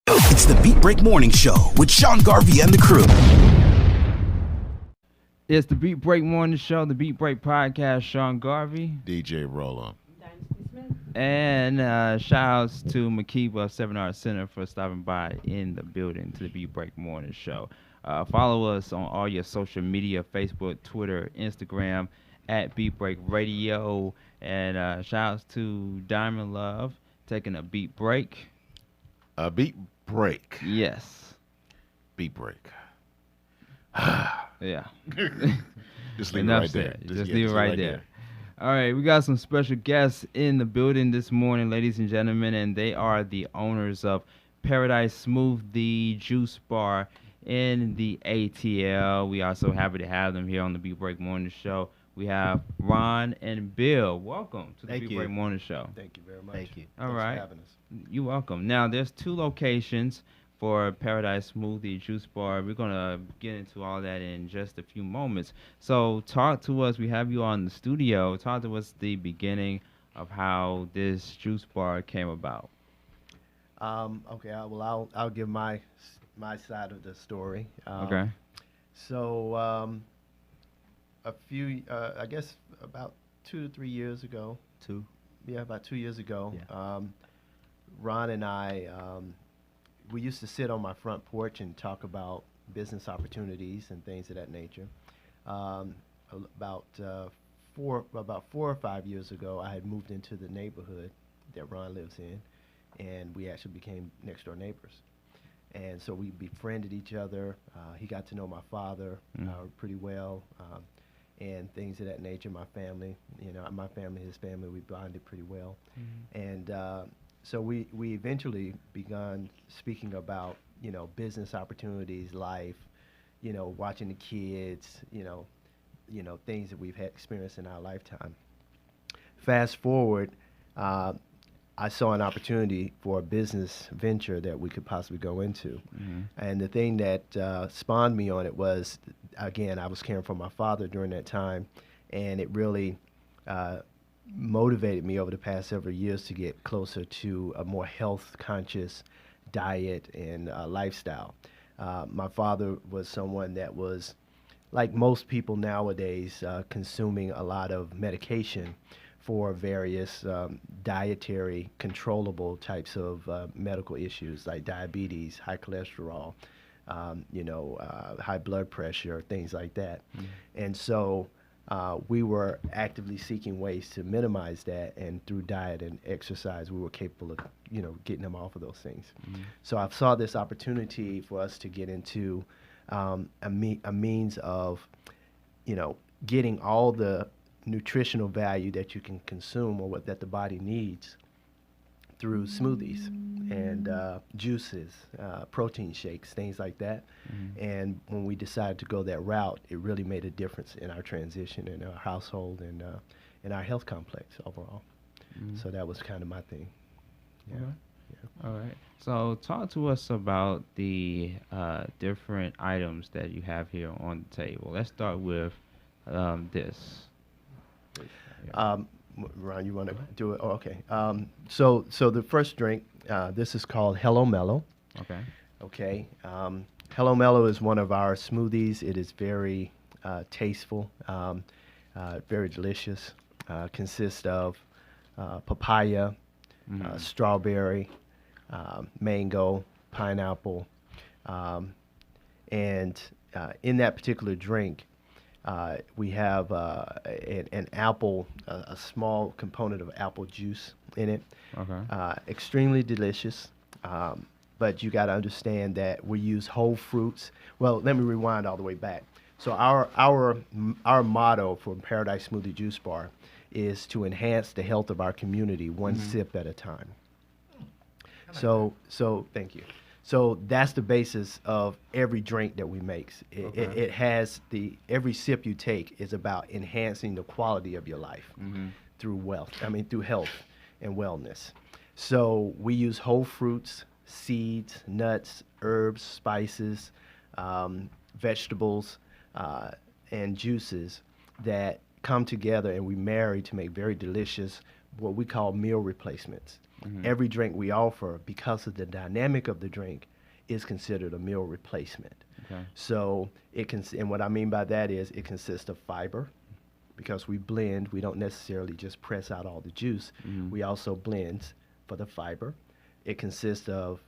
It's the Beat Break Morning Show with Sean Garvey and the crew. It's the Beat Break Morning Show, the Beat Break Podcast. Sean Garvey. DJ Roller. And shout outs to Makiba 7R Center for stopping by in the building to the Beat Break Morning Show. Follow us on all your social media, Facebook, Twitter, Instagram, at Beat Break Radio. And shout outs to Diamond Love taking a beat break. A beat break. Yes. Beat break. Yeah. Just leave Enough it right there. said. Just leave it right there. All right, we got some special guests in the building this morning, ladies and gentlemen, and they are the owners of Paradise Smoothie Juice Bar in the ATL. We are so happy to have them here on the Beat Break Morning Show. We have Ron and Bill. Welcome to the Beat Break Morning Show. Thank you very much. Thank you. All Thanks right. for having us. You're welcome. Now, there's 2 locations for Paradise Smoothie Juice Bar. We're going to get into all that in just a few moments. So talk to us. We have you on the studio. Talk to us the beginning of how this juice bar came about. Okay. I'll give my side of the story. Okay. So a few, I guess about 2 to 3 years ago. About 2 years ago. Yeah. Ron and I, we used to sit on my front porch and talk about business opportunities and things of that nature. About 4 or 5 years ago, I had moved into the neighborhood that Ron lives in, and we actually became next door neighbors. And so we befriended each other. He got to know my father pretty well, and things of that nature. My family, my family, his family, we bonded pretty well. And so we eventually begun speaking about, business opportunities, life, watching the kids, things that we've had experienced in our lifetime. Fast forward, I saw an opportunity for a business venture that we could possibly go into. And the thing that spawned me on it was, again, I was caring for my father during that time, and it really motivated me over the past several years to get closer to a more health-conscious diet and lifestyle. My father was someone that was, like most people nowadays, consuming a lot of medication for various dietary controllable types of medical issues like diabetes, high cholesterol, high blood pressure, things like that. And so we were actively seeking ways to minimize that, and through diet and exercise, we were capable of, getting them off of those things. So I saw this opportunity for us to get into a means of, getting all the nutritional value that you can consume or that the body needs through smoothies and juices, protein shakes, things like that. And when we decided to go that route, it really made a difference in our transition, in our household, and in our health complex overall. So that was kind of my thing. Yeah. Okay. Yeah. All right. So talk to us about the different items that you have here on the table. Let's start with this. Ron, you want to do it? Oh, okay. So the first drink, this is called Hello Mellow. Okay. Okay. Hello Mellow is one of our smoothies. It is very tasteful, very delicious. Consists of papaya, strawberry, mango, pineapple, and in that particular drink, we have an apple, a small component of apple juice in it. Okay. Extremely delicious, but you got to understand that we use whole fruits. Well, let me rewind all the way back. So our motto for Paradise Smoothie Juice Bar is to enhance the health of our community one sip at a time. So thank you. So that's the basis of every drink that we make. It has every sip you take is about enhancing the quality of your life through through health and wellness. So we use whole fruits, seeds, nuts, herbs, spices, vegetables, and juices that come together and we marry to make very delicious, what we call meal replacements. every drink we offer, because of the dynamic of the drink, is considered a meal replacement. Okay. So and what I mean by that is it consists of fiber, because we blend. We don't necessarily just press out all the juice. We also blend for the fiber. It consists of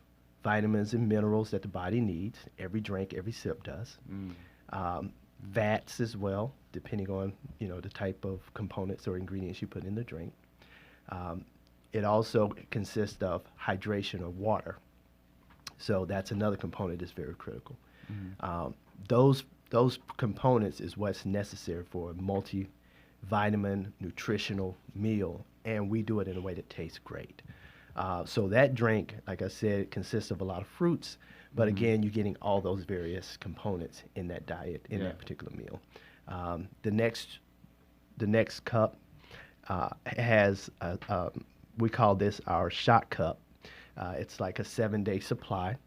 vitamins and minerals that the body needs. Every drink, every sip does. Fats as well, depending on the type of components or ingredients you put in the drink. It also consists of hydration or water. So that's another component that's very critical. Those components is what's necessary for a multivitamin, nutritional meal, and we do it in a way that tastes great. So that drink, like I said, consists of a lot of fruits, but again, you're getting all those various components in that diet, in that particular meal. The next cup has, we call this our shot cup. It's like a 7-day supply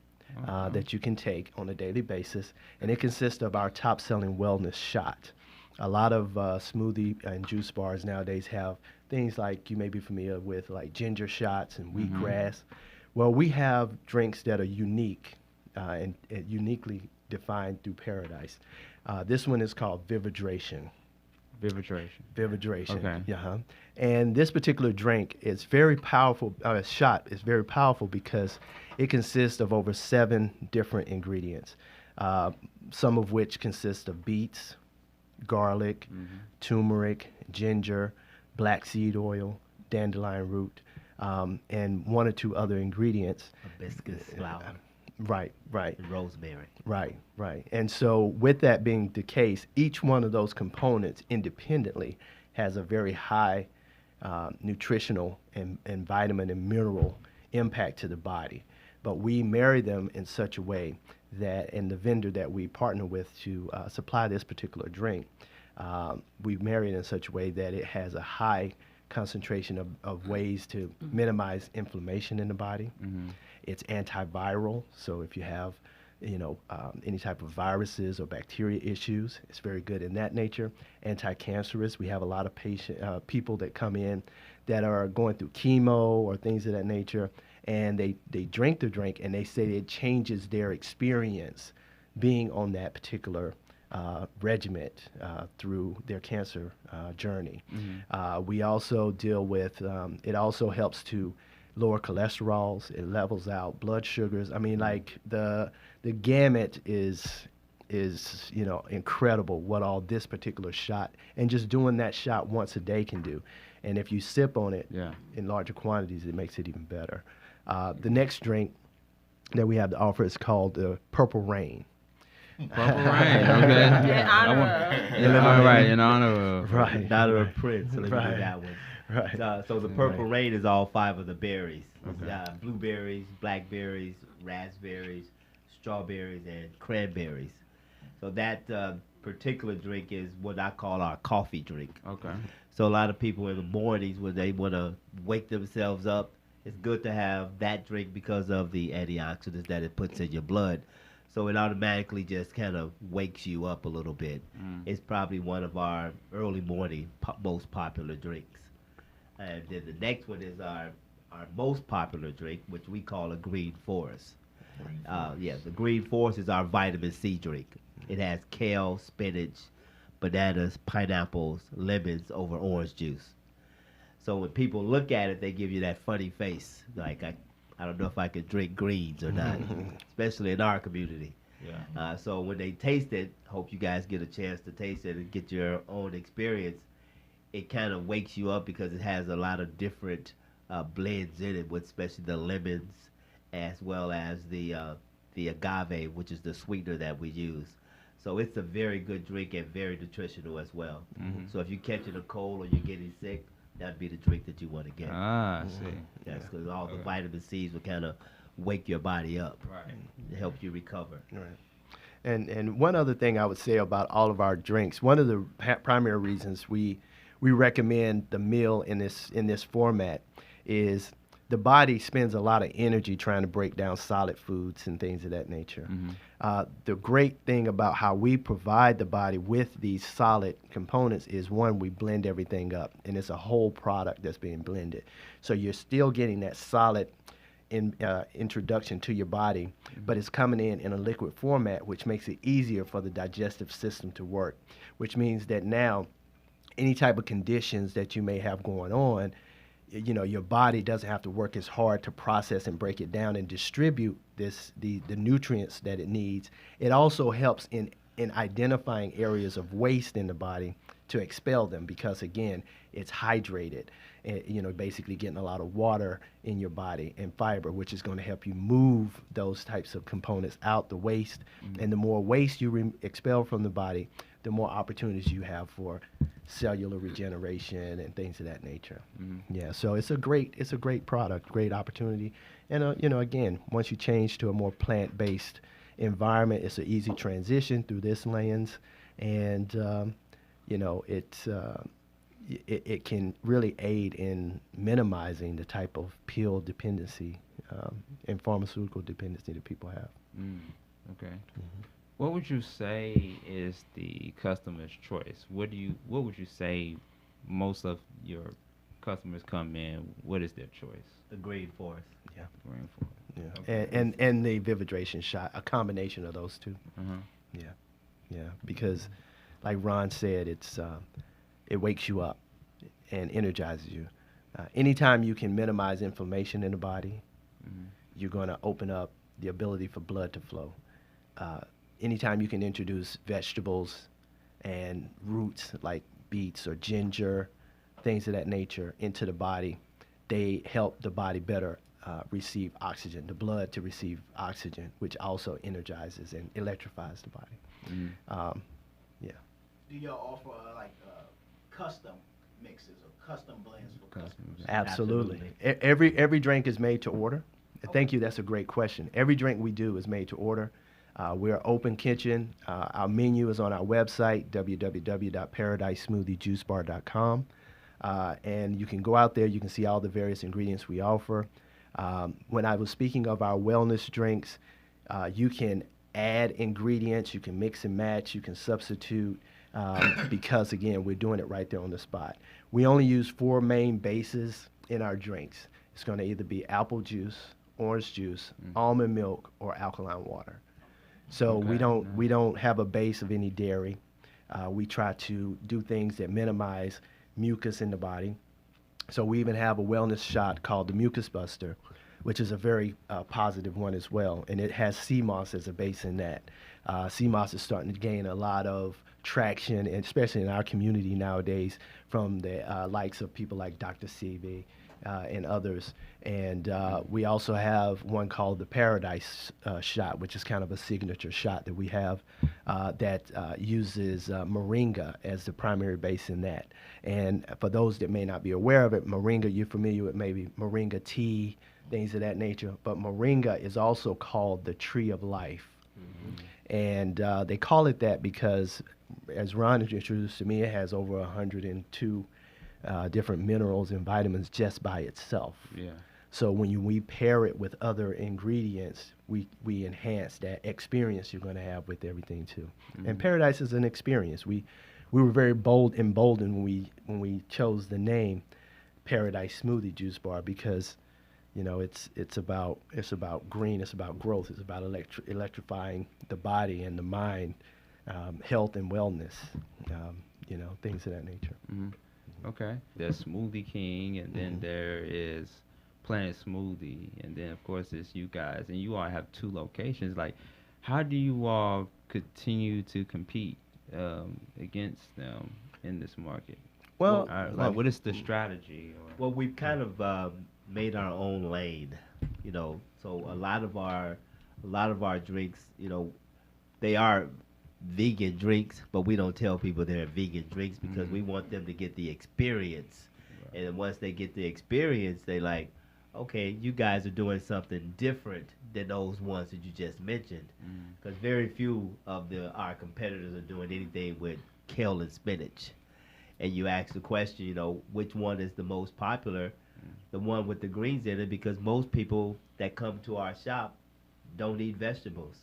that you can take on a daily basis, and it consists of our top-selling wellness shot. A lot of smoothie and juice bars nowadays have things like you may be familiar with, like ginger shots and wheatgrass. Well, we have drinks that are unique and uniquely defined through Paradise. This one is called Vividration. Vividration. Okay. Yeah. And this particular drink is very powerful. Shot is very powerful because it consists of over 7 different ingredients, some of which consist of beets, garlic, turmeric, ginger, black seed oil, dandelion root, and 1 or 2 other ingredients. Hibiscus flower. Right. And rosemary. Right. And so with that being the case, each one of those components independently has a very high nutritional and vitamin and mineral impact to the body. But we marry them in such a way that, and the vendor that we partner with to supply this particular drink, we marry it in such a way that it has a high concentration of ways to minimize inflammation in the body. It's antiviral, so if you have any type of viruses or bacteria issues, it's very good in that nature. Anti-cancerous, we have a lot of people that come in that are going through chemo or things of that nature, and they drink the drink and they say it changes their experience being on that particular regimen through their cancer journey. We also deal with, it also helps to lower cholesterols, it levels out blood sugars. I mean, like the gamut is incredible what all this particular shot, and just doing that shot once a day can do. And if you sip on it in larger quantities, it makes it even better. The next drink that we have to offer is called the Purple Rain. Purple Rain, okay. In honor In honor of. Right. Daughter of Prince, so let me Right. do that one. Right. So the Purple Rain is all 5 of the berries. Okay. Blueberries, blackberries, raspberries, strawberries, and cranberries. So that particular drink is what I call our coffee drink. Okay. So a lot of people in the mornings when they want to wake themselves up, it's good to have that drink because of the antioxidants that it puts in your blood. So it automatically just kind of wakes you up a little bit. It's probably one of our early morning most popular drinks. And then the next one is our most popular drink, which we call a Green Forest. The Green Forest is our vitamin C drink. It has kale, spinach, bananas, pineapples, lemons over orange juice. So when people look at it, they give you that funny face, like I don't know if I could drink greens or not, especially in our community. Yeah. So when they taste it, hope you guys get a chance to taste it and get your own experience. It kind of wakes you up because it has a lot of different blends in it, with especially the lemons as well as the agave, which is the sweetener that we use. So it's a very good drink and very nutritional as well. So if you're catching a cold or you're getting sick, that'd be the drink that you want to get. I see. Yes, because all the vitamin C's will kind of wake your body up, Right. to help you recover. Right. And one other thing I would say about all of our drinks, one of the primary reasons we recommend the meal in this format is the body spends a lot of energy trying to break down solid foods and things of that nature. The great thing about how we provide the body with these solid components is, one, we blend everything up, and it's a whole product that's being blended. So you're still getting that solid introduction to your body, but it's coming in a liquid format, which makes it easier for the digestive system to work, which means that now any type of conditions that you may have going on, you know, your body doesn't have to work as hard to process and break it down and distribute the nutrients that it needs. It also helps in identifying areas of waste in the body to expel them, because again, it's hydrated, you know, basically getting a lot of water in your body and fiber, which is going to help you move those types of components out, the waste. And the more waste you expel from the body, the more opportunities you have for cellular regeneration and things of that nature. Yeah, so it's a great product, great opportunity. And you know, again, once you change to a more plant-based environment, it's an easy transition through this lens, and you know, it can really aid in minimizing the type of pill dependency and pharmaceutical dependency that people have. Okay. What would you say is the customer's choice? What would you say most of your customers come in? What is their choice? The green forest. Yeah. Green forest. Yeah. Okay. And the Vividration shot, a combination of those two. Yeah. Yeah. Because, like Ron said, it wakes you up and energizes you. Anytime you can minimize inflammation in the body, you're going to open up the ability for blood to flow. Anytime you can introduce vegetables and roots like beets or ginger, things of that nature, into the body, they help the body better receive oxygen, the blood to receive oxygen, which also energizes and electrifies the body. Yeah. Do y'all offer custom mixes or custom blends for customers? Absolutely. Every drink is made to order. Thank you. That's a great question. Every drink we do is made to order. We're open kitchen. Our menu is on our website, www.paradisesmoothiejuicebar.com. And you can go out there. You can see all the various ingredients we offer. When I was speaking of our wellness drinks, you can add ingredients. You can mix and match. You can substitute. Because, again, we're doing it right there on the spot. We only use 4 main bases in our drinks. It's going to either be apple juice, orange juice, almond milk, or alkaline water. So we don't have a base of any dairy. We try to do things that minimize mucus in the body. So we even have a wellness shot called the Mucus Buster, which is a very positive one as well. And it has sea moss as a base in that. Sea moss is starting to gain a lot of traction, and especially in our community nowadays, from the likes of people like Dr. Seavey and others. And we also have one called the Paradise shot, which is kind of a signature shot that we have that uses moringa as the primary base in that. And for those that may not be aware of it, moringa, you're familiar with maybe moringa tea, things of that nature, but moringa is also called the tree of life. And they call it that because, as Ron introduced to me, it has over 102 different minerals and vitamins just by itself. Yeah. So when we pair it with other ingredients, we enhance that experience you're going to have with everything too. And Paradise is an experience. We were very emboldened when we chose the name Paradise Smoothie Juice Bar, because you know it's about green, it's about growth, it's about electrifying the body and the mind, health and wellness, you know, things of that nature. Okay. There's Smoothie King, and then there is Planet Smoothie, and then of course it's you guys, and you all have 2 locations. Like, how do you all continue to compete against them in this market? Well, like, what is the strategy? Well, we've kind of made our own lane, you know. So a lot of our drinks, you know, they are vegan drinks, but we don't tell people they're vegan drinks because we want them to get the experience. Right. And once they get the experience, they like, okay, you guys are doing something different than those ones that you just mentioned, because very few of our competitors are doing anything with kale and spinach. And you ask the question, you know, which one is the most popular? the one with the greens in it, because most people that come to our shop don't eat vegetables.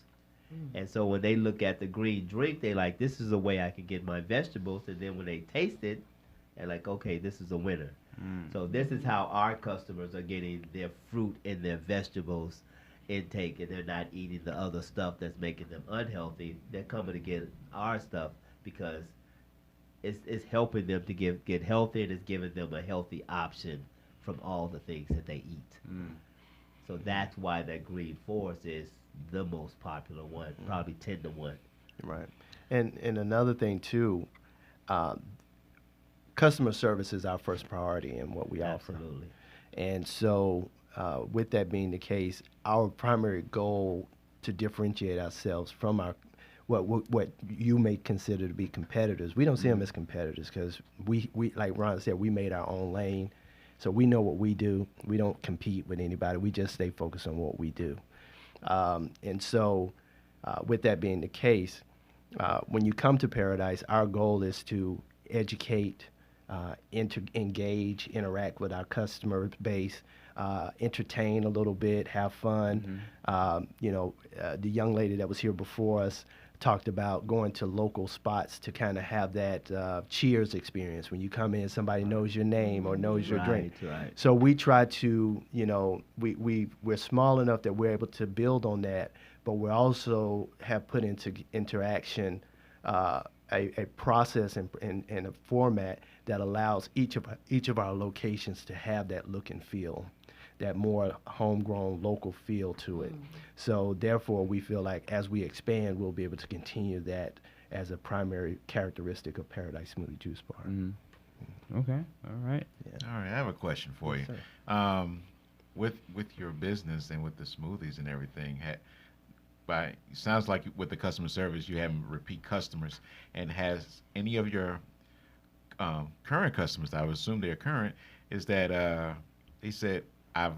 And so when they look at the green drink, they like, this is a way I can get my vegetables. And then when they taste it, they're like, okay, this is a winner. So this is how our customers are getting their fruit and their vegetables intake, and they're not eating the other stuff that's making them unhealthy. They're coming to get our stuff because it's helping them to get healthy, and it's giving them a healthy option from all the things that they eat. So that's why that Green Force is the most popular one, probably 10-1. Right. And another thing too, customer service is our first priority in what we offer. Absolutely. And so, with that being the case, our primary goal to differentiate ourselves from our what you may consider to be competitors, we don't see them as competitors, because we like Ron said, we made our own lane, so we know what we do. We don't compete with anybody. We just stay focused on what we do. And so, with that being the case, when you come to Paradise, our goal is to educate, engage, interact with our customer base, entertain a little bit, have fun. The young lady that was here before us talked about going to local spots to kind of have that cheers experience. When you come in, somebody knows your name or knows your drink. Right. So we try to, we're small enough that we're able to build on that, but we also have put into interaction a process and a format that allows each of our locations to have that look and feel, that more homegrown local feel to it. So therefore, we feel like as we expand, we'll be able to continue that as a primary characteristic of Paradise Smoothie Juice Bar. Okay. All right. All right, I have a question for you. With your business and with the smoothies and everything, it sounds like with the customer service, you have repeat customers. And has any of your current customers, I would assume they're current, is that they said, I've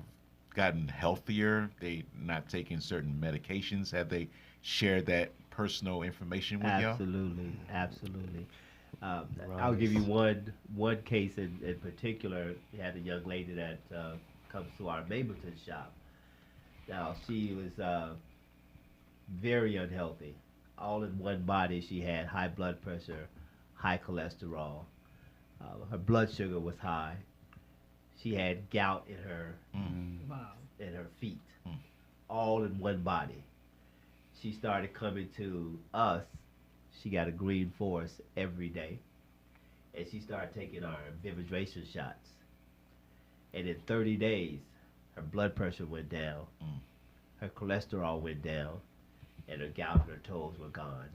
gotten healthier, they not taking certain medications? Have they shared that personal information with y'all? Absolutely. I'll give you one case in particular. We had a young lady that comes to our Mableton shop. Now, she was very unhealthy. All in one body, she had high blood pressure, high cholesterol. Her blood sugar was high. She had gout in her feet, all in one body. She started coming to us. She got a Green Force every day, and she started taking our Vividration shots. And in 30 days, her blood pressure went down, her cholesterol went down, and her gout and her toes were gone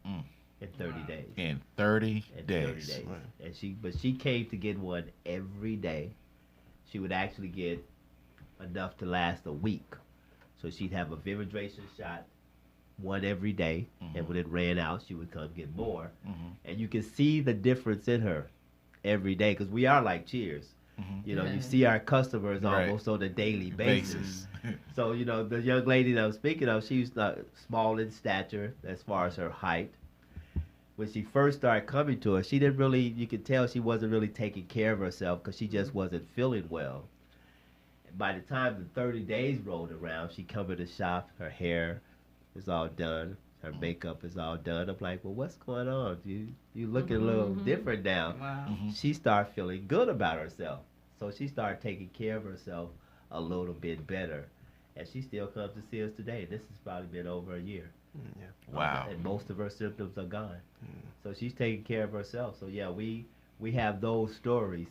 in 30 days. In 30 In days. 30 days. And she came to get one every day. She would actually get enough to last a week. So she'd have a Vividration shot, one every day, and when it ran out, she would come get more. And you can see the difference in her every day, because we are like Cheers. You see our customers almost on a daily basis. So, the young lady that I was speaking of, she was small in stature as far as her height. When she first started coming to us, she didn't really, you could tell she wasn't really taking care of herself because she just wasn't feeling well. And by the time the 30 days rolled around, she come to the shop, her hair is all done, her makeup is all done. I'm like, well, what's going on? You looking a little different now. Wow. She started feeling good about herself. So she started taking care of herself a little bit better. And she still comes to see us today. This has probably been over a year. Wow. And most of her symptoms are gone. So she's taking care of herself. So yeah, we have those stories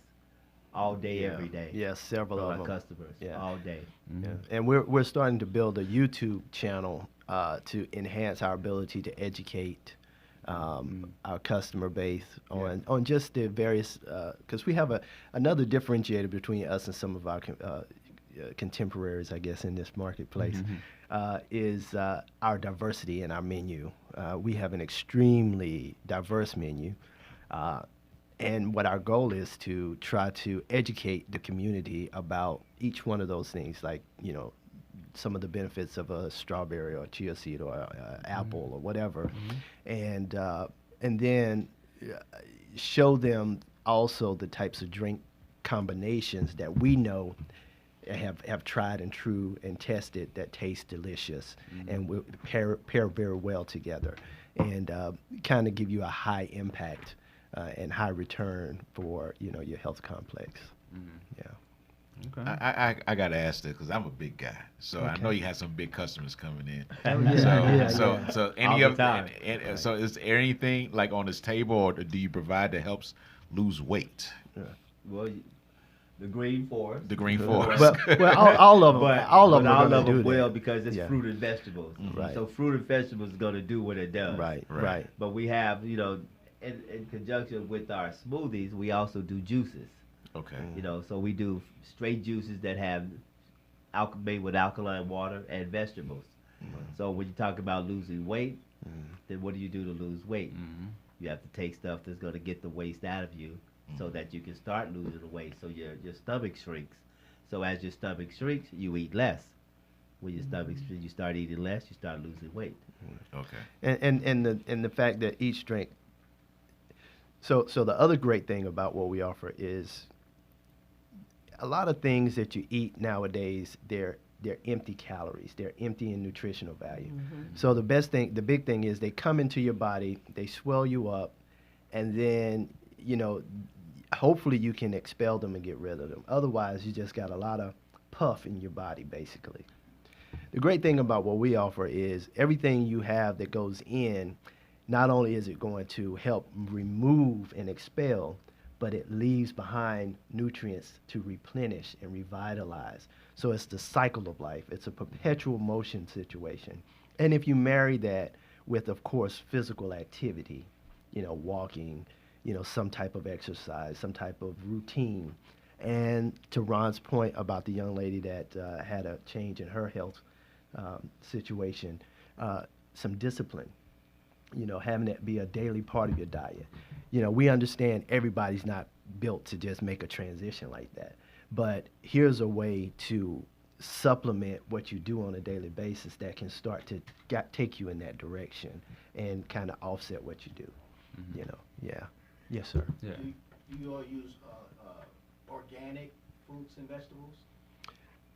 all day, every day. Yeah, several from of our them. customers all day. Yeah. And we're starting to build a YouTube channel to enhance our ability to educate our customer base on just the various, because we have another differentiator between us and some of our contemporaries, I guess, in this marketplace, is our diversity in our menu. We have an extremely diverse menu. And what our goal is to try to educate the community about each one of those things, like, some of the benefits of a strawberry or chia seed or apple or whatever, and then show them also the types of drink combinations that we know have tried and true and tested that taste delicious and will pair very well together, and kind of give you a high impact and high return for your health complex. Yeah. Okay. I got to ask this because I'm a big guy, so I know you have some big customers coming in. So any All of the time. so is there anything like on this table, or do you provide that helps lose weight? Well, the green forest. The green forest. Well, all of them, But all of them, all are gonna of them do will that. because it's Yeah. fruit and vegetables. Right. So fruit and vegetables is going to do what it does. Right. But we have, in conjunction with our smoothies, we also do juices. Okay. So we do straight juices that have made with alkaline water and vegetables. So when you talk about losing weight, then what do you do to lose weight? You have to take stuff that's going to get the waste out of you so that you can start losing the weight, so your stomach shrinks. So as your stomach shrinks, you eat less. When your stomach shrinks, you start eating less, you start losing weight. Okay. And the fact that each drink. So the other great thing about what we offer is a lot of things that you eat nowadays, they're empty calories. They're empty in nutritional value. So the big thing is they come into your body, they swell you up, and then, hopefully you can expel them and get rid of them. Otherwise, you just got a lot of puff in your body, basically. The great thing about what we offer is everything you have that goes in, not only is it going to help remove and expel, but it leaves behind nutrients to replenish and revitalize. So it's the cycle of life. It's a perpetual motion situation. And if you marry that with, of course, physical activity, walking, some type of exercise, some type of routine. And to Ron's point about the young lady that had a change in her health situation, some discipline. Having it be a daily part of your diet. We understand everybody's not built to just make a transition like that. But here's a way to supplement what you do on a daily basis that can start to take you in that direction and kind of offset what you do. Yeah. Yes, sir. Yeah. Do you all use organic fruits and vegetables?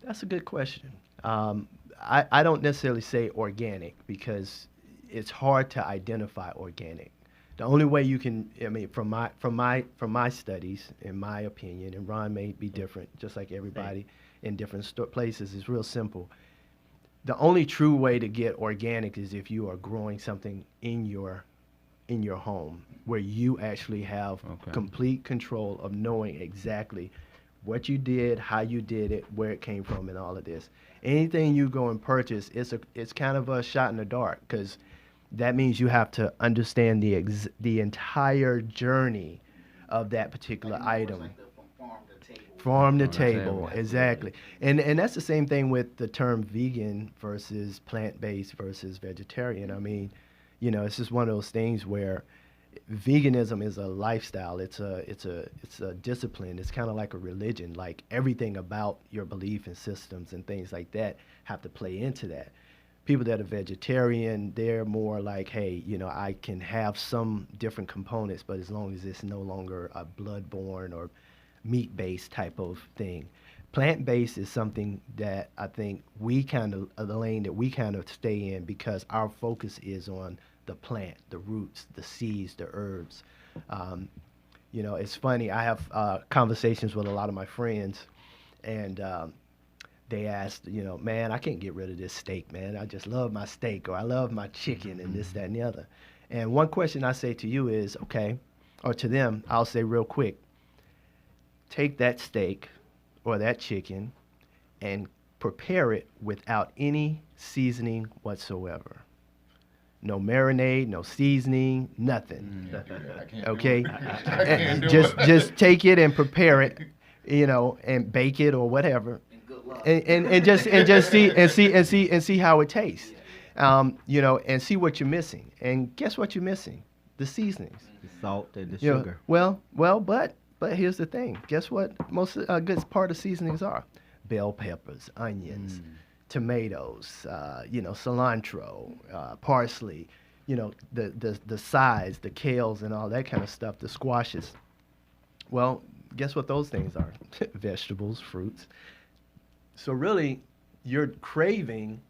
That's a good question. I don't necessarily say organic because it's hard to identify organic. The only way you can, from my studies, in my opinion, and Ron may be different, just like everybody in different places, is real simple. The only true way to get organic is if you are growing something in your home, where you actually have complete control of knowing exactly what you did, how you did it, where it came from, and all of this. Anything you go and purchase, it's kind of a shot in the dark, because that means you have to understand the entire journey of that particular item. Like from farm to table. Farm to table, exactly. And that's the same thing with the term vegan versus plant-based versus vegetarian. It's just one of those things where veganism is a lifestyle. It's a discipline. It's kind of like a religion. Like everything about your belief and systems and things like that have to play into that. People that are vegetarian, they're more like, hey, I can have some different components, but as long as it's no longer a blood-borne or meat-based type of thing. Plant-based is something that I think we kind of, the lane that we kind of stay in, because our focus is on the plant, the roots, the seeds, the herbs. It's funny, I have conversations with a lot of my friends, and they asked, man, I can't get rid of this steak, man. I just love my steak, or I love my chicken, and this, that, and the other. And one question I say to you is, okay, or to them, I'll say real quick, take that steak or that chicken and prepare it without any seasoning whatsoever. No marinade, no seasoning, nothing. Okay? Just take it and prepare it, and bake it or whatever. And just see how it tastes. And see what you're missing. And guess what you're missing? The seasonings. The salt and the sugar. But here's the thing. Guess what most good part of seasonings are? Bell peppers, onions, tomatoes, cilantro, parsley, the sides, the kales and all that kind of stuff, the squashes. Well, guess what those things are? Vegetables, fruits. So really, you're craving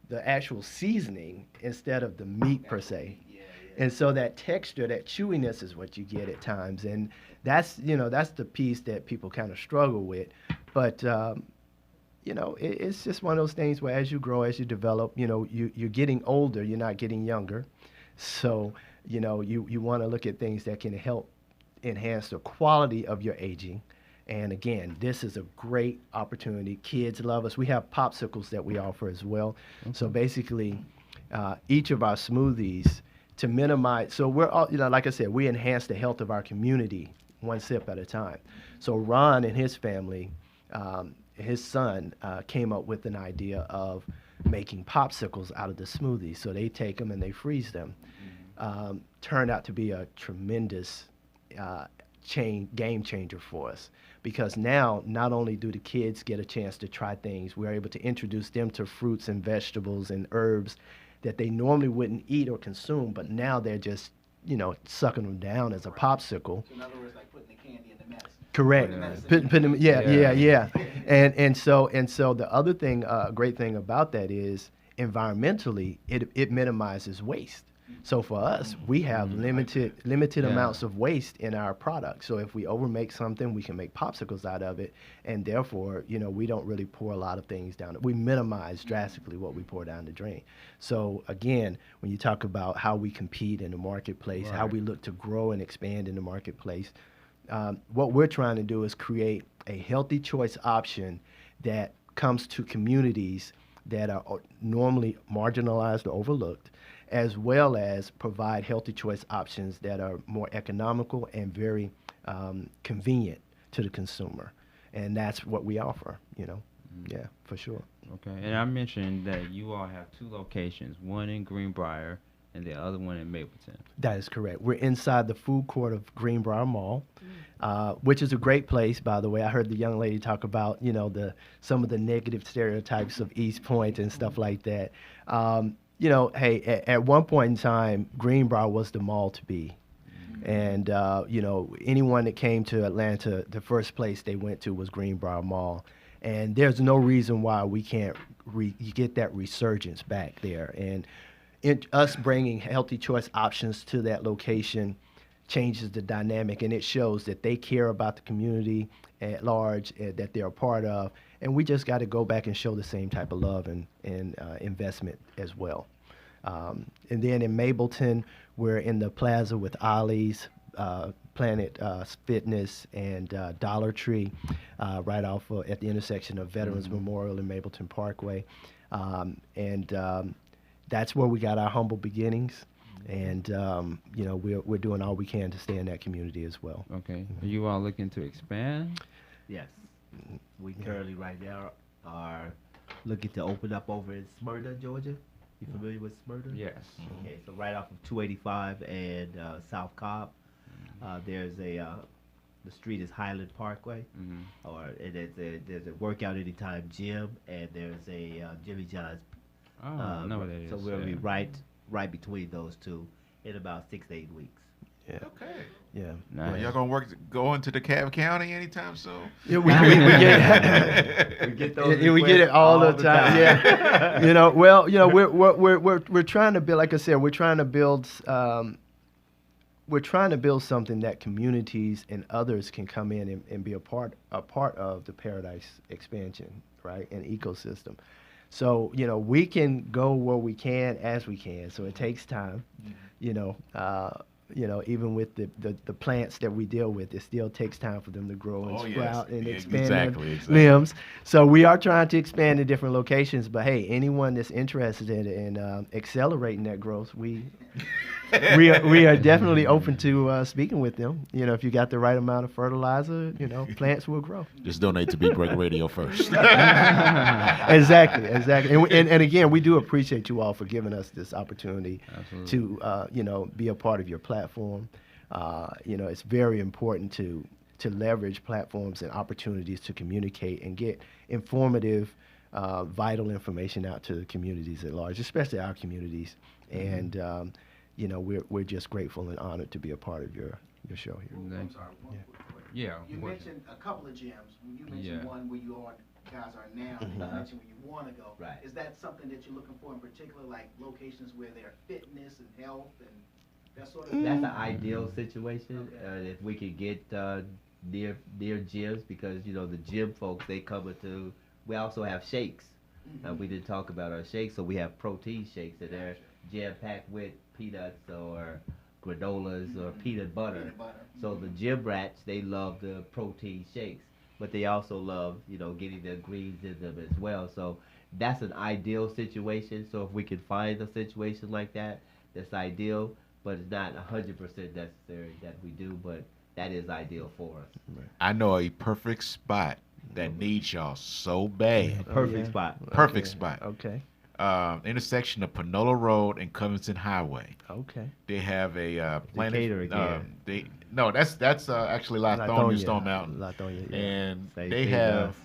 the actual seasoning instead of the meat per se. And so that texture, that chewiness is what you get at times. And that's the piece that people kind of struggle with. But, it's just one of those things where as you grow, as you develop, you're getting older, you're not getting younger. So, you want to look at things that can help enhance the quality of your aging. And again, this is a great opportunity. Kids love us. We have popsicles that we offer as well. Okay. So basically, each of our smoothies, to minimize, so we're all, like I said, we enhance the health of our community one sip at a time. So Ron and his family, his son, came up with an idea of making popsicles out of the smoothies. So they take them and they freeze them. Turned out to be a tremendous game changer for us, because now not only do the kids get a chance to try things, we're able to introduce them to fruits and vegetables and herbs that they normally wouldn't eat or consume, but now they're just, sucking them down as a popsicle. So in other words, like putting the candy in the medicine. Correct. Put them, yeah. And so the other thing, great thing about that is environmentally, it minimizes waste. So for us, we have limited amounts of waste in our product. So if we overmake something, we can make popsicles out of it, and therefore, we don't really pour a lot of things down. We minimize drastically what we pour down the drain. So again, when you talk about how we compete in the marketplace, how we look to grow and expand in the marketplace, what we're trying to do is create a healthy choice option that comes to communities that are normally marginalized or overlooked, as well as provide healthy choice options that are more economical and very convenient to the consumer. And that's what we offer, Yeah, for sure. Okay. And I mentioned that you all have two locations, one in Greenbrier and the other one in Mapleton. That is correct. We're inside the food court of Greenbrier Mall, which is a great place, by the way. I heard the young lady talk about, some of the negative stereotypes of East Point and stuff like that. Hey, at one point in time, Greenbrier was the mall to be. And, anyone that came to Atlanta, the first place they went to was Greenbrier Mall. And there's no reason why we can't get that resurgence back there. And us bringing healthy choice options to that location changes the dynamic, and it shows that they care about the community at large, that they're a part of. And we just got to go back and show the same type of love and investment as well. And then in Mapleton, we're in the plaza with Ollie's, Planet Fitness, and Dollar Tree, right off at the intersection of Veterans Memorial and Mapleton Parkway. That's where we got our humble beginnings. And, we're doing all we can to stay in that community as well. Okay. Are you all looking to expand? Yes. We currently right now are looking to open up over in Smyrna, Georgia. You familiar with Smyrna? Yes. Okay, so right off of 285 and South Cobb, there's the street is Highland Parkway, and there's a workout anytime gym, and there's a Jimmy John's. Oh, I know what that is. So we'll be right between those two in about 6 to 8 weeks. Yeah. Okay. Yeah. Well, Nice. y'all gonna go into DeKalb County anytime soon? Yeah, we get We get those we get it all the time. Yeah. We're trying to build. Like I said, we're trying to build something that communities and others can come in and be a part of the Paradise expansion, right, and ecosystem. So we can go where we can as we can. So it takes time. Even with the plants that we deal with, it still takes time for them to grow and sprout and expand their limbs. So we are trying to expand in different locations. But hey, anyone that's interested in accelerating that growth, we are definitely open to speaking with them. If you got the right amount of fertilizer, plants will grow. Just donate to Beat Break Radio first. Exactly. And again, we do appreciate you all for giving us this opportunity to, be a part of your platform. It's very important to leverage platforms and opportunities to communicate and get informative, vital information out to the communities at large, especially our communities. And, we're just grateful and honored to be a part of your show here. Thanks. One quick question. Yeah. You mentioned a couple of gyms. You mentioned one where guys are now. And you mentioned where you want to go. Right. Is that something that you're looking for in particular, like locations where there's fitness and health and that sort of thing? That's an ideal situation. If we could get near gyms, because the gym folks, they come into. We also have shakes. We didn't talk about our shakes, so we have protein shakes, and they're jam packed with peanuts or granolas or peanut butter. So the gym rats, they love the protein shakes, but they also love getting their greens in them as well. So that's an ideal situation. So if we can find a situation like that, that's ideal. But it's not 100% necessary that we do, but that is ideal for us. I know a perfect spot that needs y'all so bad. Perfect spot. Perfect spot. Okay. Intersection of Panola Road and Covington Highway. Okay. They have a Planet. Decatur again. That's actually Lithonia Stone Mountain. Lithonia, yeah. And Same they thing have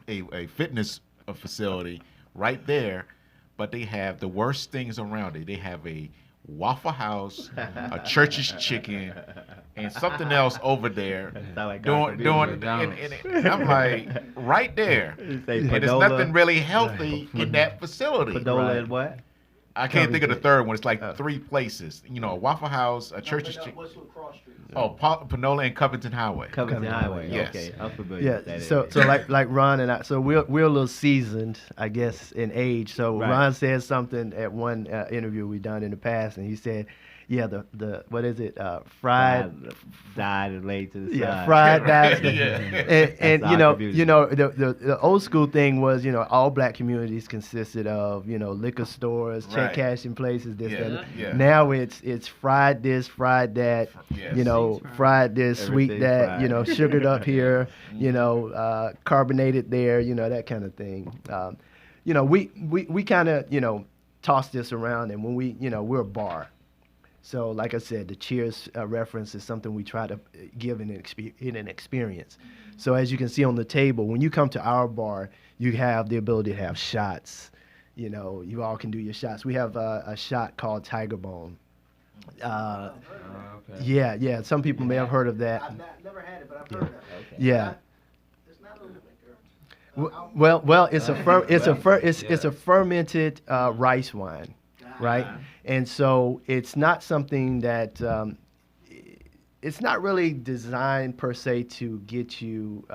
a fitness facility right there, but they have the worst things around it. They have a Waffle House, a Church's Chicken, and something else over there. And I'm like, right there. And there's nothing really healthy in that facility. Panola and what? I can't think of the third one. It's like 3 places. A Waffle House, a Church's Chicken. What's with Cross Street? Panola and Covington Highway. Covington Highway. Yes. Okay, I'm familiar with that. So like Ron and I, so we're a little seasoned, I guess, in age. So Right. Ron said something at one interview we done in the past, and he said, "Yeah, the what is it? Fried." Died and laid to the side. Fried died. Yeah. And That's our community. the old school thing was, all black communities consisted of, liquor stores, check Right. cashing places, this, Yeah, that. yeah. Now it's fried this, fried that, Yes. fried this, sweet Everything's that, fried. sugared up here, carbonated there, that kind of thing. We kind of, toss this around, and when we're a bar. So, like I said, the Cheers reference is something we try to give in an experience. So, as you can see on the table, when you come to our bar, you have the ability to have shots. You all can do your shots. We have a shot called Tiger Bone. Okay. Yeah. Some people may have heard of that. I've never had it, but I've heard of it. Okay. Yeah. It's not a liquor. Well, it's a fermented rice wine, right? And so it's not something that it's not really designed per se to get you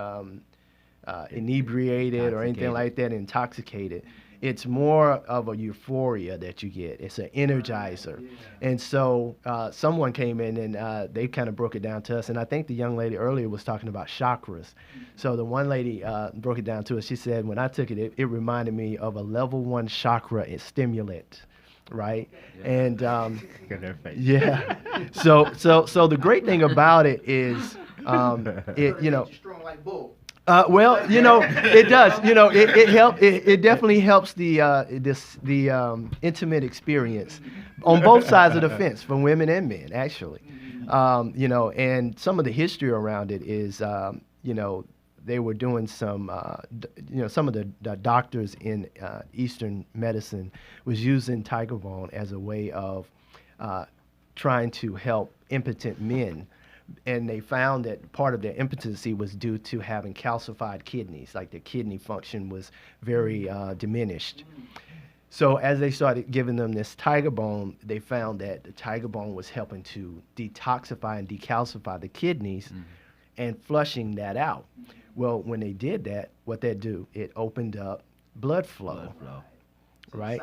inebriated or anything like that, intoxicated. It's more of a euphoria that you get. It's an energizer. And so someone came in and they kind of broke it down to us. And I think the young lady earlier was talking about chakras. So the one lady broke it down to us. She said, when I took it, it reminded me of a level 1 chakra stimulant. Right. And yeah. So the great thing about it is You're strong like bull. well, it does. It definitely helps the intimate experience on both sides of the fence, for women and men, actually. And some of the history around it is, they were doing some of the doctors in Eastern medicine was using Tiger Bone as a way of trying to help impotent men. And they found that part of their impotency was due to having calcified kidneys, like their kidney function was very diminished. So as they started giving them this Tiger Bone, they found that the Tiger Bone was helping to detoxify and decalcify the kidneys and flushing that out. Well, when they did that, what that do? It opened up blood flow. Right?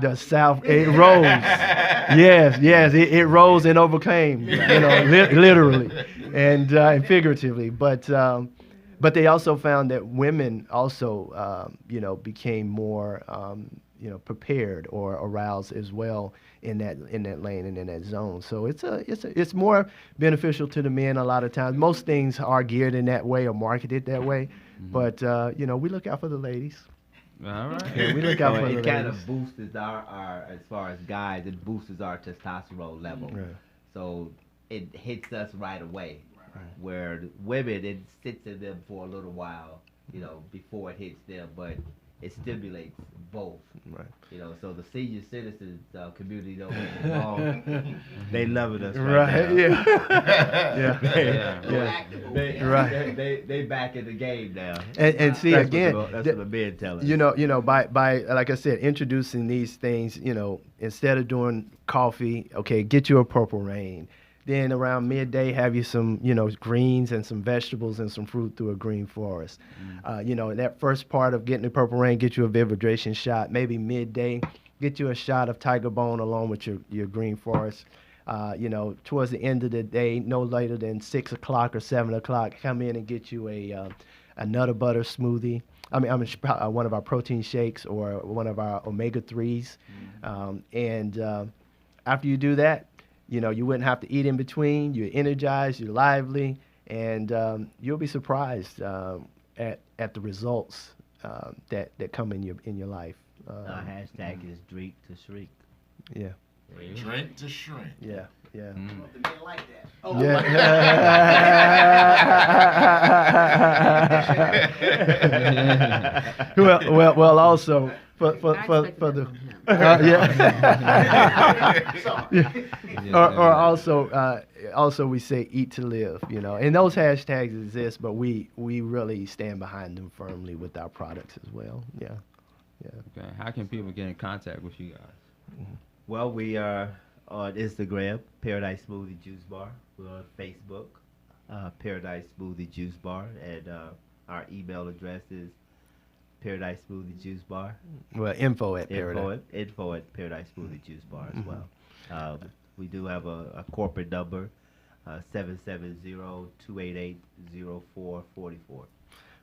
The South, it rose. Yes, it rose and overcame, literally and figuratively. But they also found that women also, became more, prepared or aroused as well in that lane and in that zone. So it's more beneficial to the men a lot of times. Most things are geared in that way or marketed that way, but we look out for the ladies. All right. Yeah, we look out for the It kind ladies. of boosts our, as far as guys, it boosts our testosterone level. Yeah. So it hits us right away. Where the women, it sits in them for a little while, before it hits them. But it stimulates both. Right. You know, so the senior citizens community don't get involved. They loving us Right. now. Yeah. Yeah. Yeah. They back in the game now. And see That's again, what that's what the men tell us. you know, by like I said, introducing these things, you know, instead of doing coffee, okay, get you a Purple Rain. Then around midday, have you some, you know, greens and some vegetables and some fruit through a green forest. You know, that first part of getting the Purple Rain, get you a Vividration shot. Maybe midday, get you a shot of Tiger Bone along with your green forest. You know, towards the end of the day, no later than 6 o'clock or 7 o'clock, come in and get you a Nutter Butter smoothie. One of our protein shakes or one of our omega-3s. After you do that, you know, you wouldn't have to eat in between. You're energized, you're lively, and you'll be surprised at the results that come in your life. Our hashtag is drink to shrink. Yeah, Drink to shrink. yeah, yeah. The men like that. Oh, Yeah. well. Also, for the or also we say eat to live, you know, and those hashtags exist, but we really stand behind them firmly with our products as well. Yeah. Okay. How can people get in contact with you guys? Well, we are on Instagram, Paradise Smoothie Juice Bar. We're on Facebook, Paradise Smoothie Juice Bar, and our email address is Paradise Smoothie Juice Bar. Well, info at Paradise. Info at Paradise Smoothie Juice Bar as well. We do have a corporate number, 770-288-0444.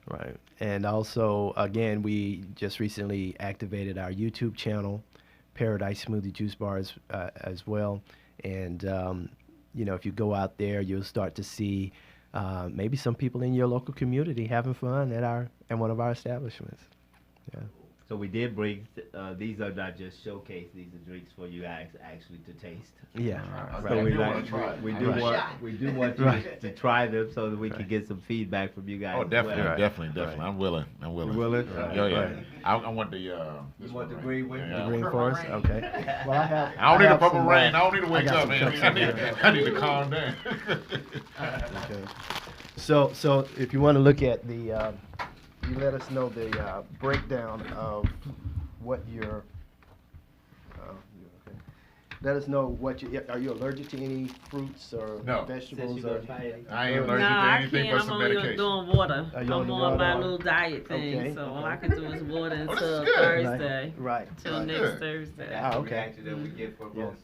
Right. And also, again, we just recently activated our YouTube channel, Paradise Smoothie Juice Bars, as well. And, you know, if you go out there, you'll start to see maybe some people in your local community having fun at one of our establishments. Yeah. So we did bring, these are not just showcase, these are drinks for you actually to taste. Yeah. So Right. we do want you to try them so that we can get some feedback from you guys. Oh, as definitely, well. definitely. Right. I'm willing. You willing? Yeah, yeah. Right. I want the. You this want one the right green one? here. The Yeah. green forest? Okay. Well, I don't need a have purple some, rain. I don't need to wake got up, some man. cups I in here. need to calm down. Okay. So if you want to look at the, you let us know the breakdown of what your. Okay. Let us know what you. Are you allergic to any fruits or No. vegetables? Since Or, you gonna try it. I ain't No, allergic to I anything can't. but I'm some only medication. doing water. Are I'm you on on the my water? little diet thing, Okay, so all okay. I can do is water Oh, this is until good. Thursday. right. Till right. next Good. Thursday. That's the okay. reaction that we get from Yeah. most,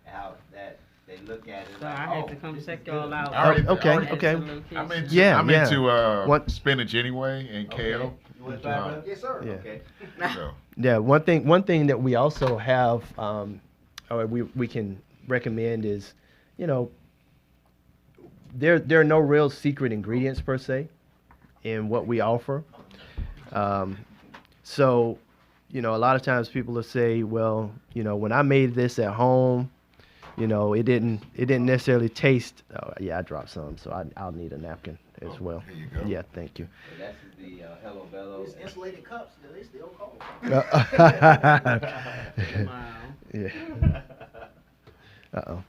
how that they look at it. So like, I had to oh, come this check is y'all good. out. I already- okay, I already- okay. At the location. I'm into, Yeah, I'm yeah. into What- spinach anyway and Okay. kale. You want to try, brother? Yes, sir. Yeah. Okay. So, Yeah, one thing that we also have, or we can recommend is, you know, there are no real secret ingredients per se in what we offer. So, you know, a lot of times people will say, well, you know, when I made this at home, you know, it didn't necessarily taste. Oh, yeah, I dropped some, so I'll need a napkin as well. here you go. Yeah, thank you. So that's the Hello Bello. These insulated cups, they still cold. Wow. Yeah. Uh-oh.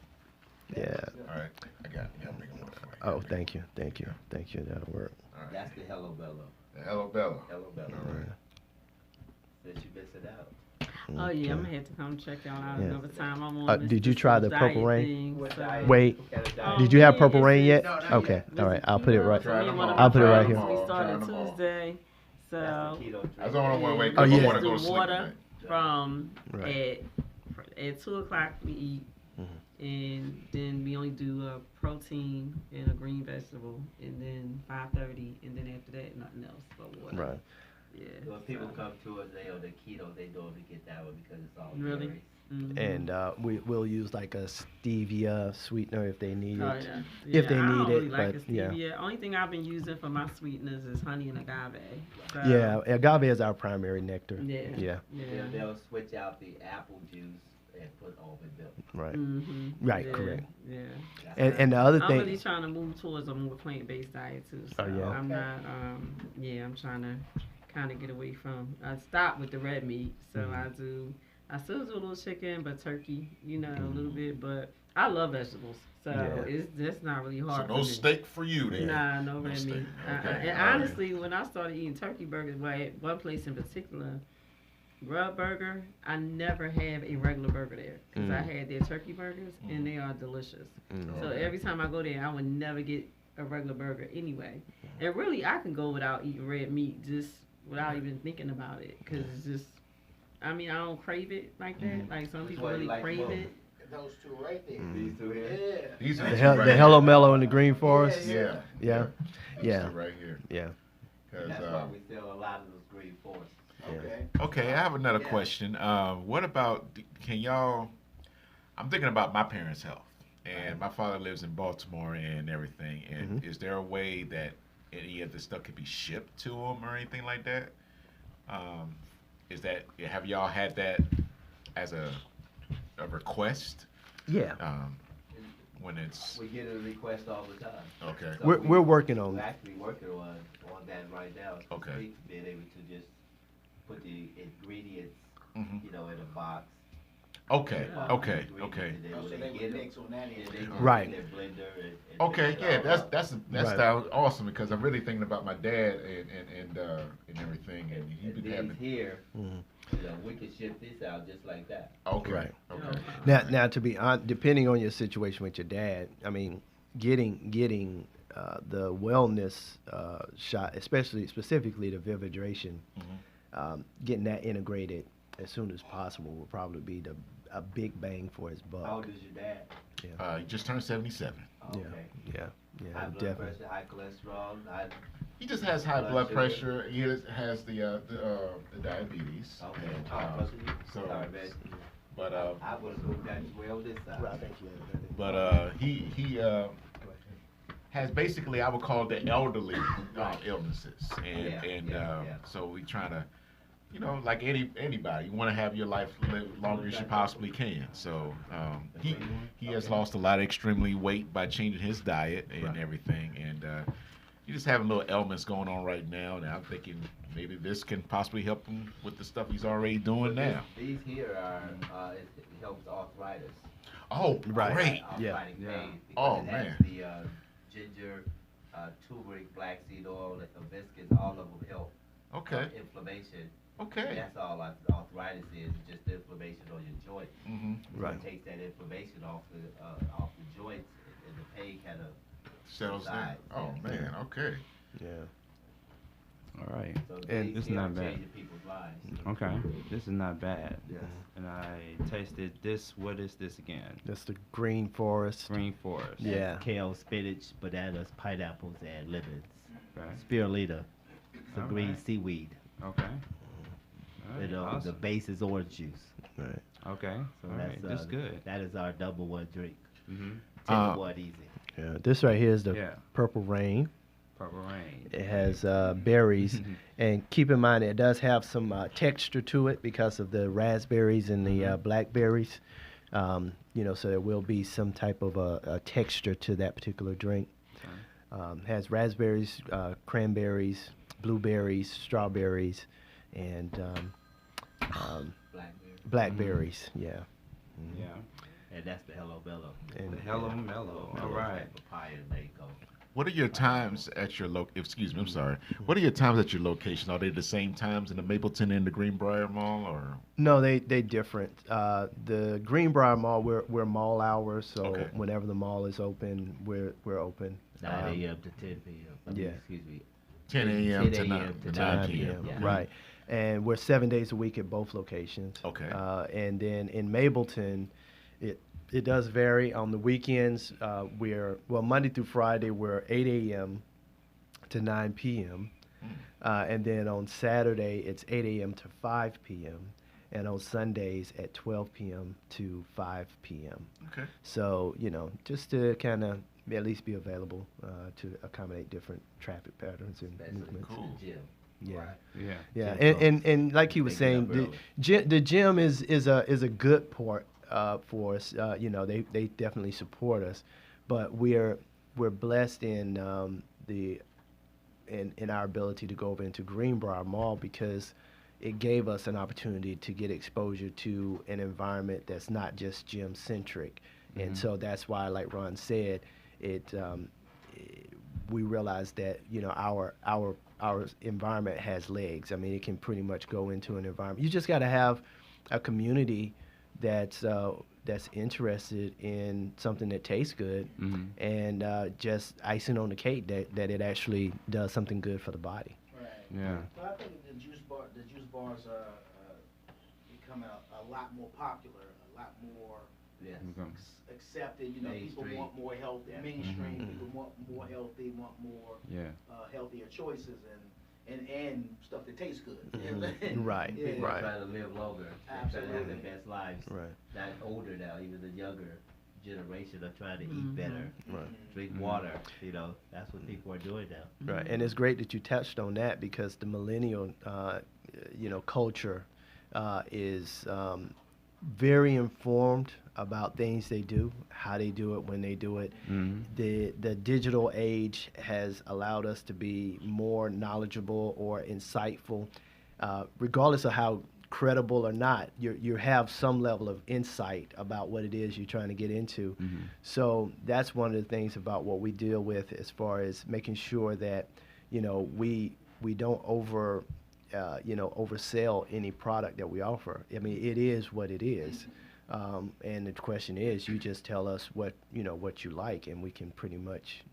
Yeah. all right, I got it. Yeah, I'm making one for you. Oh, thank you. That'll work. All right. That's the Hello Bello. The Hello Bello. Hello Bello. All right. Since you miss it out. Oh yeah, I'm gonna have to come check y'all out Yeah. another time. I'm on Uh, this- did you this try little the Purple diet Rain? thing, so- Wait, Oh, did you have yeah, Purple Rain yet? it's- No, not Okay, yet. all right. I'll put it right. Try them all. I'll put it right We here. started Try them all. Tuesday, so That's the keto drink. I don't want to wait. Oh, 'cause yeah. I want to go to Just sleep water. tonight. from Right. at 2 o'clock we eat, and then we only do a protein and a green vegetable, and then 5:30, and then after that nothing else but water. Right. Yeah. So when people come to us, they on the keto, they normally get that one because it's all Really? berries. Mhm. And we'll use like a stevia sweetener if they need Oh, it. yeah. If they I don't need really it, like but, the yeah. stevia. Only thing I've been using for my sweeteners is honey and agave. So, Yeah, agave is our primary nectar. Yeah. Yeah. Yeah. They'll switch out the apple juice and put almond milk. Right. Mhm. Right, Yeah, correct. Yeah. That's And the other I'm thing. really trying to move towards a more plant-based diet too. So Oh, yeah. I'm not. Yeah, I'm trying to kind of get away from. I stopped with the red meat, so I still do a little chicken, but turkey, a little bit. But I love vegetables, so that's not really So hard. no for me. steak for you then. Nah, no red steak. meat. Okay. And All right. honestly, when I started eating turkey burgers, at one place in particular, Grub Burger, I never have a regular burger there because I had their turkey burgers and they are delicious. So every time I go there, I would never get a regular burger anyway. And really, I can go without eating red meat just without even thinking about it because it's just, I don't crave it like that. Like some people what you really like crave most? it. Those two right there. These two here. Yeah. These are The, two right the Hello Mellow and the Green Forest. Yeah. Yeah. These Yeah. two right here. Yeah. 'Cause, That's why we sell a lot of those green forests. Okay. okay, I have another Yeah. question. What about, can y'all, I'm thinking about my parents' health. And my father lives in Baltimore and everything. And is there a way that any of this stuff could be shipped to him or anything like that? Have y'all had that as a request? Yeah. When it's, We get a request all the time. okay. So We're working on We're it. actually working on that right now. as we Okay. speak, being able to just put the ingredients, Mhm. in a box. Okay, Yeah. okay, Ingredients, okay. and then Oh, when so they they get would them, mix on that end. they go Right. in their blender and Okay, mix it yeah, all that's up. that Right. sounds awesome because I'm really thinking about my dad and everything, and he And been these having. here, Mhm. we can ship this out just like that. Okay, Right. okay. Now, to be honest, depending on your situation with your dad, getting the wellness shot, specifically the Vividration, getting that integrated as soon as possible will probably be a big bang for his buck. How old is your dad? He just turned 77. Yeah, Okay. yeah, High blood definitely. pressure, high cholesterol, He just has high Blood blood sugar. pressure. He has the diabetes. Okay. And, so, Sorry, man. but I would have moved that way on this side. Well, I think he has basically, I would call it the elderly illnesses, and Yeah. so we trying to, like anybody, you want to have your life live longer as you possibly can. So he has lost a lot of extremely weight by changing his diet and everything, and he just having little ailments going on right now. And I'm thinking maybe this can possibly help him with the stuff he's already doing now. These here are, it helps arthritis. Oh, Right. great! Yeah. Arthritic pain, Oh, because it has man. the ginger, turmeric, black seed oil, the hibiscus, all of them help Okay, inflammation. okay. That's all arthritis is, just inflammation on your joints. Mm-hmm. Right. It takes that inflammation off the joints, and the pain kind of Settles down. subsides. Oh man, okay. Yeah. All right. So And these it's here not are bad. changing people's lives. Okay. This is not bad. Yes. And I tasted this. What is this again? That's the Green Forest. Green forest. Yeah. Kale, spinach, bananas, pineapples, and lemons. Okay. Spirulina. It's a All green right. seaweed. Okay. All right, And the awesome. base is orange juice. Right. Okay. So All right. That's good. That is our number one drink. Mm-hmm. Take one easy. Yeah. This right here is the Yeah. Purple Rain. Purple rain. It has berries, and keep in mind it does have some texture to it because of the raspberries and the blackberries. So there will be some type of a texture to that particular drink. Has raspberries, cranberries, blueberries, strawberries, and Blackberry. blackberries. Yeah. Yeah. And that's the Hello Mellow. And The Hello Mellow. All right. Papaya and mango. What are your times at your excuse me, I'm sorry. What are your times at your location? Are they the same times in the Mapleton and the Greenbrier Mall, or? No, they different. The Greenbrier Mall, we're mall hours, so Okay. whenever the mall is open, we're open. 9 a.m. to 10 p.m. Yeah. Excuse me. 10 a.m. to 10 9, a.m. to 9 p.m. Yeah. Right. And we're 7 days a week at both locations. Okay. And then in Mableton, it does vary. On the weekends, Monday through Friday, we're 8 a.m. to 9 p.m. And then on Saturday, it's 8 a.m. to 5 p.m. And on Sundays at 12 p.m. to 5 p.m. Okay. So, just to kind of at least be available to accommodate different traffic patterns and Especially movements. to Cool. the gym. Yeah. Yeah. Yeah, Gym and like he was They get saying, up the gym is a good part for us. They definitely support us, but we're blessed in in our ability to go over into Greenbrier Mall because it gave us an opportunity to get exposure to an environment that's not just gym centric. And so that's why, like Ron said, we realized that our environment has legs. I mean, it can pretty much go into an environment. You just got to have a community that's interested in something that tastes good, and just icing on the cake that it actually does something good for the body. Right. Yeah. So I think the juice bars are becoming a lot more popular, a lot more Yes. accepted. You know, people Mainstream. want more healthy. Yeah. Mainstream people want more healthy, want more healthier choices and stuff that tastes good. Right. Yeah. Right. Trying to live longer. Trying to have their best lives. Right. Not older now, even the younger generation are trying to eat better, Right. drink water. You know, that's what people are doing now. Right, and it's great that you touched on that because the millennial, culture is very informed about things they do, how they do it, when they do it. The digital age has allowed us to be more knowledgeable or insightful, regardless of how credible or not. You have some level of insight about what it is you're trying to get into. So that's one of the things about what we deal with as far as making sure that we don't oversell any product that we offer. I mean, it is what it is. And the question is, you just tell us what you like, and we can pretty much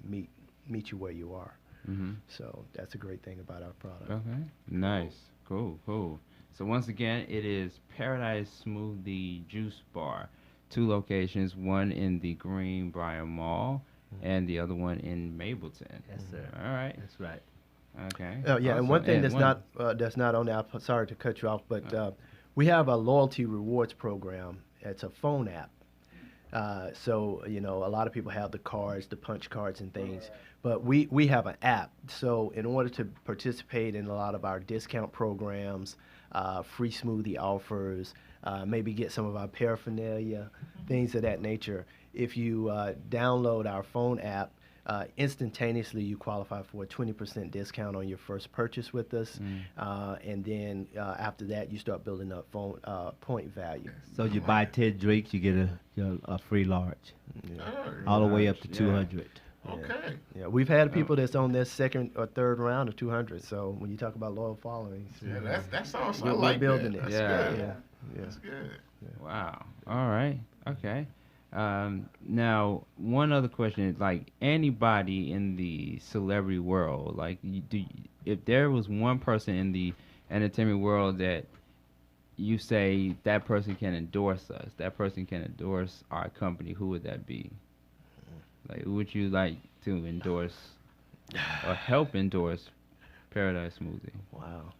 meet you where you are. So that's a great thing about our product. Okay. Nice. Cool. So once again, it is Paradise Smoothie Juice Bar. 2 locations, one in the Greenbrier Mall and the other one in Mableton. Yes, sir. All right. That's right. Okay. Yeah, and Awesome. one thing that's one- not on there. Sorry to cut you off, but we have a loyalty rewards program. It's a phone app. So a lot of people have the cards, the punch cards and things, but we have an app. So in order to participate in a lot of our discount programs, free smoothie offers, maybe get some of our paraphernalia, things of that nature, if you download our phone app, instantaneously you qualify for a 20% discount on your first purchase with us, and then after that you start building up phone point value. So you buy 10 drinks, you get a free large, all the way up to 200. Okay. Yeah, we've had people that's on their second or third round of 200. So when you talk about loyal followings, Yeah, that's awesome. I we're like building that. it. That's Yeah. good. Yeah. That's good. Wow. All right. Okay. Now, one other question is, like, anybody in the celebrity world, like, if there was one person in the entertainment world that you say that person can endorse us, that person can endorse our company, who would that be? Like, who would you like to endorse or help endorse Paradise Smoothie? Wow,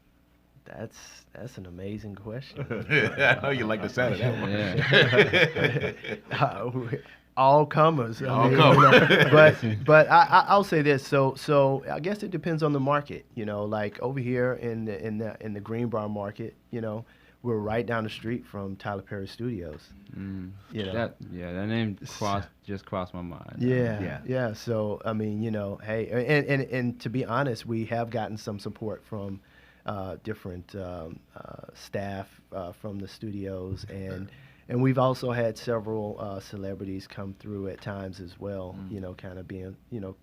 that's an amazing question. I know you like the sound of that one. Yeah. All comers. All comers. But I'll say this. So I guess it depends on the market. Like over here in the Greenbrier market, we're right down the street from Tyler Perry Studios. That name just crossed my mind. Yeah. So I mean, hey, and to be honest, we have gotten some support from different staff from the studios, and we've also had several celebrities come through at times as well. Kind of being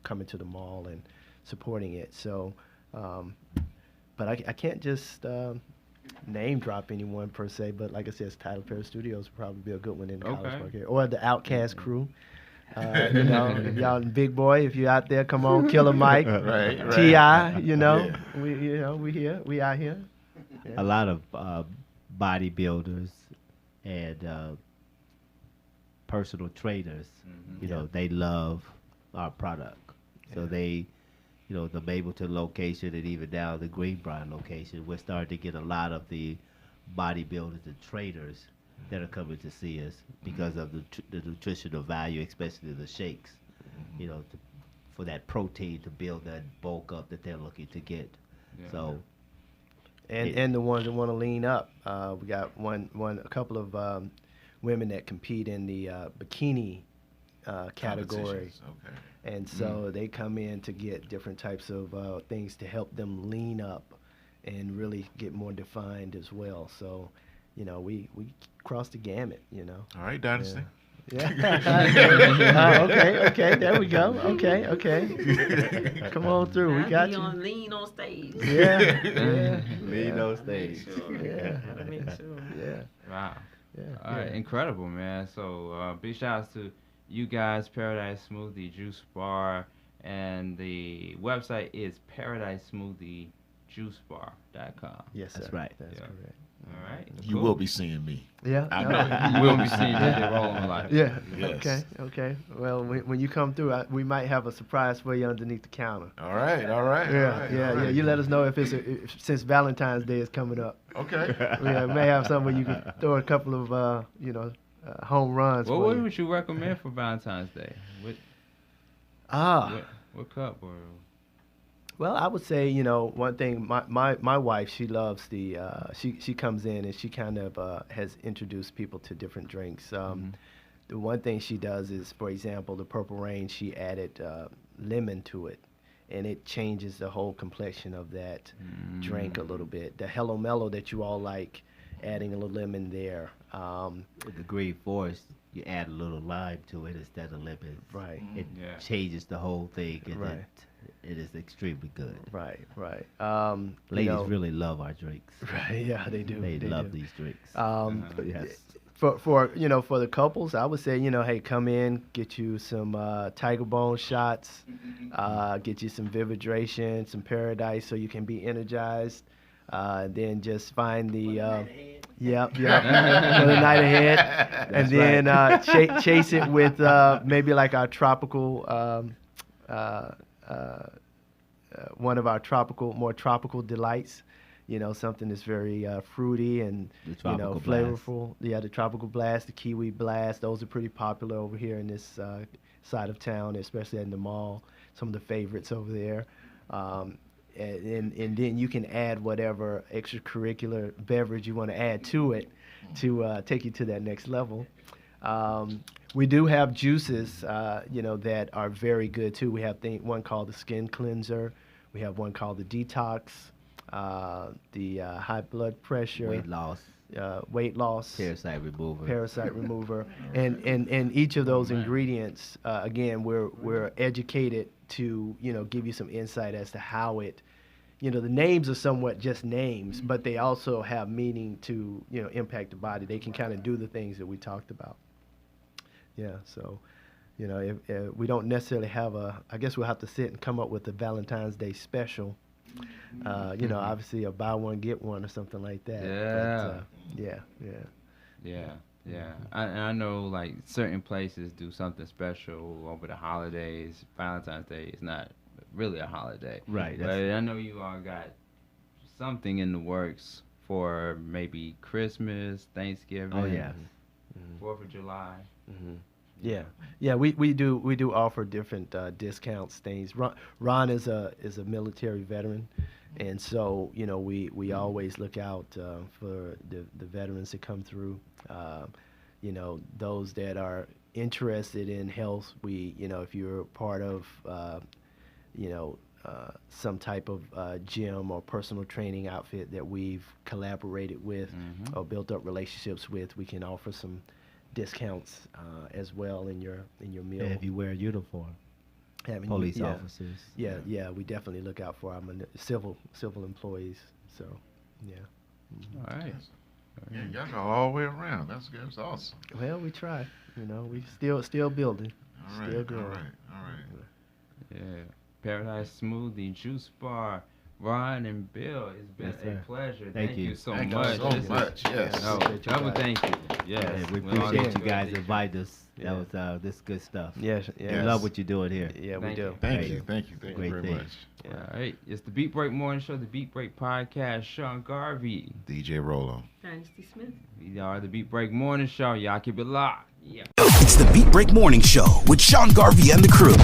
coming to the mall and supporting it. So, but I can't just name drop anyone per se, but like I said, Tyler Perry Studios would probably be a good one in the College Park area, or the Outcast crew. Y'all Big Boy, if you're out there, come on, Killer Mike, Right. T.I., Yeah. we out here. A lot of bodybuilders and personal trainers, they love our product. So they, the Mableton location and even now the Greenbrier location, we're starting to get a lot of the bodybuilders and trainers that are coming to see us because of the nutritional value, especially the shakes, for that protein to build that bulk up that they're looking to get. Yeah. So. And the ones that want to lean up, we got a couple of women that compete in the bikini category. Okay. And so they come in to get different types of things to help them lean up and really get more defined as well. So, we cross the gamut, All right, Dynasty. Yeah. Okay. There we go. Okay. Come on through. We got you. Lean on stage. Yeah. Lean on stage. Yeah. Gotta make sure. Yeah. Wow. Yeah. All right, incredible, man. So big shout outs to you guys, Paradise Smoothie Juice Bar, and the website is paradisesmoothiejuicebar.com. Yes, sir. That's right. That's correct. All right. You will be seeing me. Yeah. I no. know. You will be seeing DJ Rolling a lot. Yeah. Yes. Okay. Well, when you come through, we might have a surprise for you underneath the counter. All right. Yeah. You let us know if since Valentine's Day is coming up. Okay. We may have something where you can throw a couple of home runs. Well, for what you. would you recommend for Valentine's Day? What cup or? Well, I would say, one thing, my wife, she loves the, she comes in and she kind of has introduced people to different drinks. The one thing she does is, for example, the Purple Rain, she added lemon to it, and it changes the whole complexion of that drink a little bit. The Hello Mellow that you all like, adding a little lemon there. With the Green Forest, you add a little lime to it instead of lemon. Right. It changes the whole thing, and Right. it is extremely good. Right. Ladies really love our drinks. Right, yeah, they do. They love do. these drinks. Yes. For the couples, I would say, hey, come in, get you some Tiger Bone shots, get you some Vividration, some Paradise, so you can be energized. Then just find the yep, for the night ahead, and then chase it with maybe like our tropical, one of our more tropical delights. Something that's very fruity and flavorful. Yeah, the Tropical Blast, the Kiwi Blast, those are pretty popular over here in this side of town, especially in the mall. Some of the favorites over there. And then you can add whatever extracurricular beverage you want to add to it to take you to that next level. We do have juices, that are very good too. We have one called the Skin Cleanser. We have one called the Detox, the high blood pressure, weight loss, parasite remover, and each of those ingredients, again, we're educated to give you some insight as to how it, the names are somewhat just names, but they also have meaning to impact the body. They can kind of do the things that we talked about. Yeah, so if we don't necessarily have I guess we'll have to sit and come up with a Valentine's Day special. Obviously a buy one get one or something like that. Yeah. But, Yeah. I know like certain places do something special over the holidays. Valentine's Day is not really a holiday. Right. But I know you all got something in the works for maybe Christmas, Thanksgiving. Oh yeah. 4th of July. Yeah. We do offer different discounts, things. Ron is a military veteran, and so we always look out for the veterans that come through. Those that are interested in health. If you're part of some type of gym or personal training outfit that we've collaborated with or built up relationships with, we can offer some discounts as well in your meal. And if you wear a uniform, police officers. Yeah, we definitely look out for our civil employees. So, yeah. All right. Yeah, y'all go all the way around. That's good. That's awesome. Well, we try. We still building. All right. Still growing. All right. Yeah. Paradise Smoothie Juice Bar. Ron and Bill, it's been a pleasure. Thank you so Thank much. you so much. Yes. No, double thank you. Yes. We appreciate you guys inviting us. That was this good stuff. Yes. We love what you're doing here. Yeah, we Thank do. you. Thank you very much. All right. It's the Beat Break Morning Show, the Beat Break Podcast. Sean Garvey. DJ Rolo. Dynasty Smith. We are the Beat Break Morning Show. Y'all keep it locked. Yeah. It's the Beat Break Morning Show with Sean Garvey and the crew.